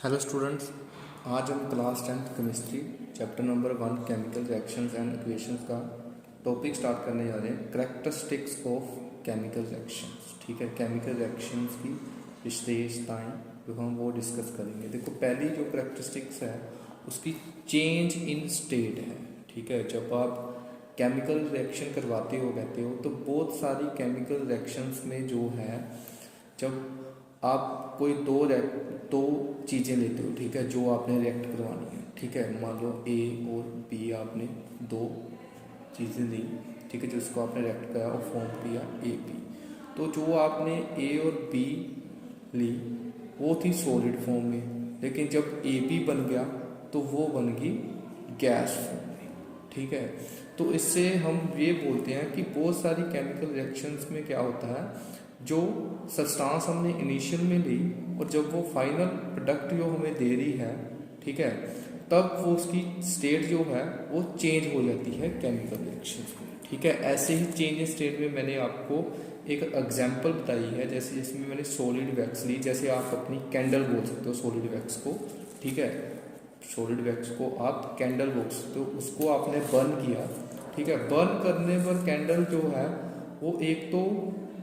Hello students, आज हम class 10th chemistry chapter number 1 chemical reactions and equations का topic start करने जा रहे हैं। Characteristics of chemical reactions. ठीक है, केमिकल रिएक्शंस की विशेषताएं जो हम वो डिस्कस करेंगे। देखो, पहली जो करैक्टरिस्टिक्स है उसकी चेंज इन स्टेट है। ठीक है, जब आप केमिकल रिएक्शन करवाते हो कहते हो तो बहुत सारी केमिकल रिएक्शंस में जो है, जब आप कोई दो चीज़ें लेते हो, ठीक है, जो आपने रिएक्ट करवानी है। ठीक है, मान लो ए और बी, आपने दो चीज़ें ली, ठीक है, जिसको आपने रिएक्ट कराया और फॉर्म किया ए बी। तो जो आपने ए और बी ली वो थी सॉलिड फॉर्म में, लेकिन जब ए बी बन गया तो वो बन गई गैस फॉर्म में। ठीक है, तो इससे हम ये बोलते हैं कि बहुत सारी केमिकल रिएक्शंस में क्या होता है, जो सब्सटेंस हमने इनिशियल में ली और जब वो फाइनल प्रोडक्ट जो हमें दे रही है, ठीक है, तब वो उसकी स्टेट जो है वो चेंज हो जाती है केमिकल रिएक्शन में। ठीक है, ऐसे ही चेंज इन स्टेट में मैंने आपको एक एग्जांपल बताई है, जैसे जिसमें मैंने सॉलिड वैक्स ली। जैसे आप अपनी कैंडल बोल सकते हो सॉलिड वैक्स को। ठीक है, सॉलिड वैक्स को आप कैंडल बोल सकते हो। उसको आपने बर्न किया, ठीक है, बर्न करने पर कैंडल जो है वो एक तो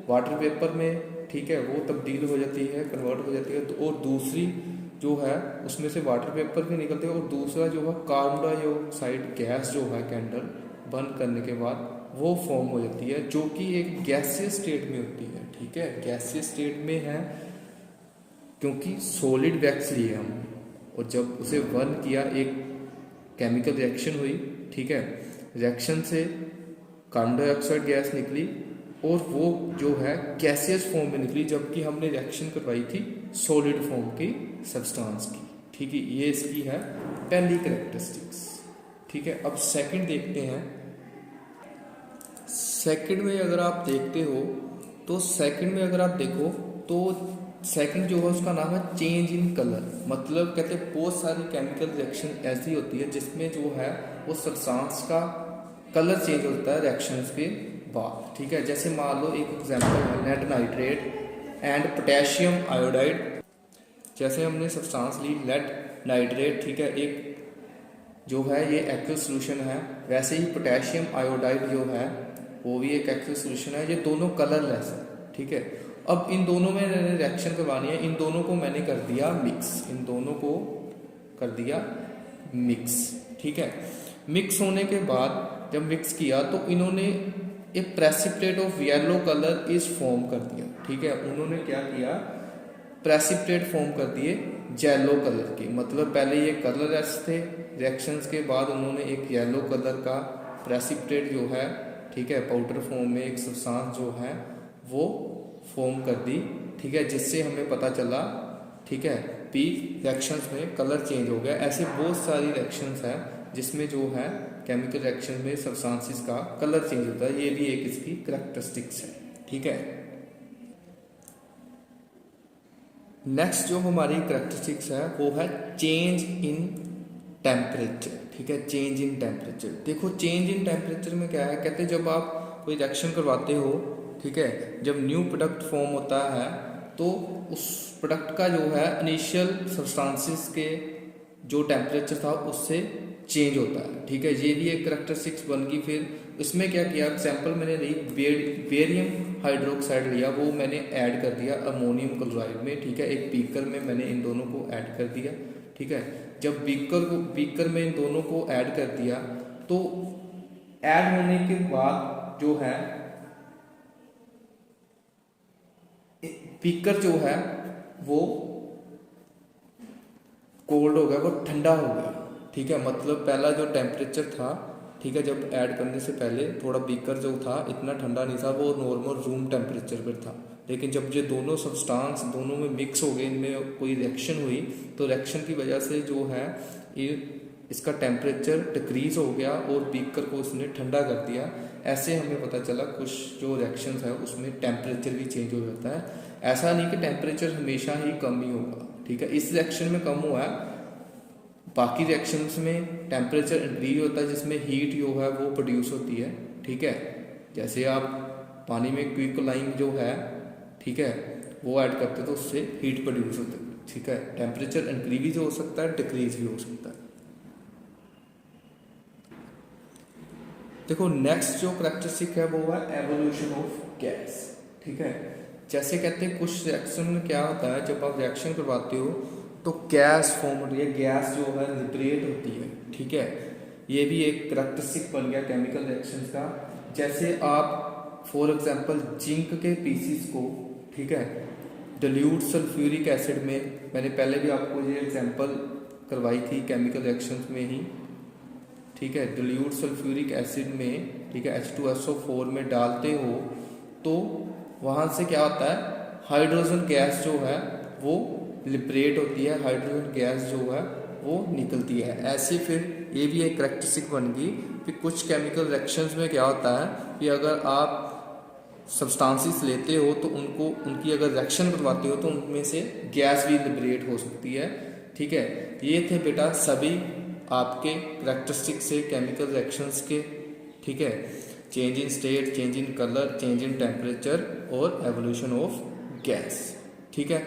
वाटर वेपर में, ठीक है, वो तब्दील हो जाती है, कन्वर्ट हो जाती है, और दूसरी जो है उसमें से वाटर वेपर भी निकलते हैं, और दूसरा जो है कार्बन डाइऑक्साइड गैस जो है कैंडल बर्न करने के बाद वो फॉर्म हो जाती है, जो कि एक गैसियस स्टेट में होती है। ठीक है, गैसियस स्टेट में है क्योंकि सॉलिड वैक्स लिए हम, और जब उसे बर्न किया एक केमिकल रिएक्शन हुई। ठीक है, रिएक्शन से कार्बन डाइऑक्साइड गैस निकली और वो जो है गैसियस फॉर्म में निकली, जबकि हमने रिएक्शन करवाई थी सॉलिड फॉर्म की सब्सटेंस की। ठीक है, ये इसकी है पहली कैरेक्टरिस्टिक्स। ठीक है, अब सेकंड देखते हैं। सेकंड में अगर आप देखते हो तो सेकंड में अगर आप देखो तो सेकंड जो है उसका नाम है चेंज इन कलर। मतलब कहते हैं बहुत सारी केमिकल रिएक्शन ऐसी होती है जिसमें जो है वो सब्सटेंस का कलर चेंज होता है रिएक्शंस के बाद। ठीक है, जैसे मान लो एक एग्जांपल है lead nitrate and potassium iodide. जैसे हमने सब्सटेंस ली लेड नाइट्रेट, ठीक है, एक जो है ये एक्वस सॉल्यूशन है, वैसे ही पोटेशियम आयोडाइड जो है वो भी एक एक्वस सॉल्यूशन है। ये दोनों कलरलेस है। ठीक है, अब इन दोनों में रिएक्शन करवानी है, इन दोनों को मैंने कर दिया मिक्स, इन दोनों को कर दिया मिक्स। ठीक है, मिक्स होने के बाद जब मिक्स किया तो इन्होंने एक precipitate of yellow colour is form कर दिया। ठीक है, उन्होंने क्या किया, प्रेसिपिटेट फॉर्म कर दिए येलो कलर के। मतलब पहले ये कलरलेस थे, रिएक्शंस के बाद उन्होंने एक येलो कलर का प्रेसिपिटेट जो है, ठीक है, पाउडर फॉर्म में एक सब्सटेंस जो है वो फॉर्म कर दी। ठीक है, जिससे हमें पता चला, ठीक है, पी रिएक्शंस में कलर चेंज हो गया। ऐसे बहुत सारी रिएक्शंस हैं जिसमें जो है केमिकल रिएक्शन में सब्सटेंसेस का कलर चेंज होता है। ये भी एक इसकी करैक्टरिस्टिक्स है। ठीक है, नेक्स्ट जो हमारी करैक्टरिस्टिक्स है वो है चेंज इन टेम्परेचर। ठीक है, चेंज इन टेम्परेचर। देखो, चेंज इन टेम्परेचर में क्या है, कहते हैं जब आप कोई रिएक्शन करवाते हो, ठीक है, जब न्यू प्रोडक्ट फॉर्म होता है तो उस प्रोडक्ट का जो है इनिशियल सब्सटेंसेस के जो टेम्परेचर था उससे चेंज होता है। ठीक है, ये भी एक करैक्टरिस्टिक्स बन गई। फिर इसमें क्या किया, एग्जाम्पल मैंने ली बेरियम हाइड्रोक्साइड लिया, वो मैंने ऐड कर दिया अमोनियम क्लोराइड में। ठीक है, एक बीकर में मैंने इन दोनों को ऐड कर दिया। ठीक है, जब बीकर में इन दोनों को ऐड कर दिया तो ऐड होने के बाद जो है बीकर जो है वो कोल्ड हो गया, वो ठंडा हो गया। ठीक है, मतलब पहला जो टेम्परेचर था, ठीक है, जब ऐड करने से पहले थोड़ा बीकर जो था इतना ठंडा नहीं था, वो नॉर्मल रूम टेम्परेचर पर था। लेकिन जब ये दोनों सब्सटेंस दोनों में मिक्स हो गए, इनमें कोई रिएक्शन हुई तो रिएक्शन की वजह से जो है ये इसका टेम्परेचर डिक्रीज हो गया और बीकर को उसने ठंडा कर दिया। ऐसे हमें पता चला कुछ जो रिएक्शंस है उसमें टेम्परेचर भी चेंज हो जाता है। ऐसा नहीं कि टेम्परेचर हमेशा ही कम ही होगा। ठीक है, इस रिएक्शन में कम हुआ है, बाकी रिएक्शंस में टेम्परेचर इंक्रीज होता है जिसमें हीट जो है वो प्रोड्यूस होती है। ठीक है, जैसे आप पानी में क्विकलाइम जो है, ठीक है, वो ऐड करते तो उससे हीट प्रोड्यूस होती है। ठीक है, टेम्परेचर इंक्रीज हो सकता है, डिक्रीज भी हो सकता है। देखो नेक्स्ट जो करैक्टरिस्टिक है वो है एवोल्यूशन ऑफ गैस। ठीक है, जैसे कहते हैं कुछ रिएक्शन में क्या होता है, जब आप रिएक्शन करवाते हो तो गैस फॉर्म होती है, गैस जो है लिबरेट होती है। ठीक है, ये भी एक करैक्टरिस्टिक बन गया केमिकल रिएक्शंस का। जैसे आप फॉर एग्जांपल जिंक के पीसीस को, ठीक है, डिल्यूट सल्फ्यूरिक एसिड में, मैंने पहले भी आपको ये एग्जांपल करवाई थी केमिकल रिएक्शंस में ही। ठीक है, डिल्यूट सल्फ्यूरिक एसिड में, ठीक है, H2SO4 में डालते हो तो वहाँ से क्या होता है, हाइड्रोजन गैस जो है वो लिबरेट होती है, हाइड्रोजन गैस जो है वो निकलती है। ऐसे फिर ये भी एक करैक्टरिस्टिक बन गई कि कुछ केमिकल रिएक्शंस में क्या होता है कि अगर आप सब्सटेंसेस लेते हो तो उनकी अगर रिएक्शन करवाते हो तो उनमें से गैस भी लिबरेट हो सकती है। ठीक है, ये थे बेटा सभी आपके करैक्टरिस्टिक से केमिकल रिएक्शंस के। ठीक है, change in state, change in colour, change in temperature और एवोल्यूशन ऑफ गैस। ठीक है।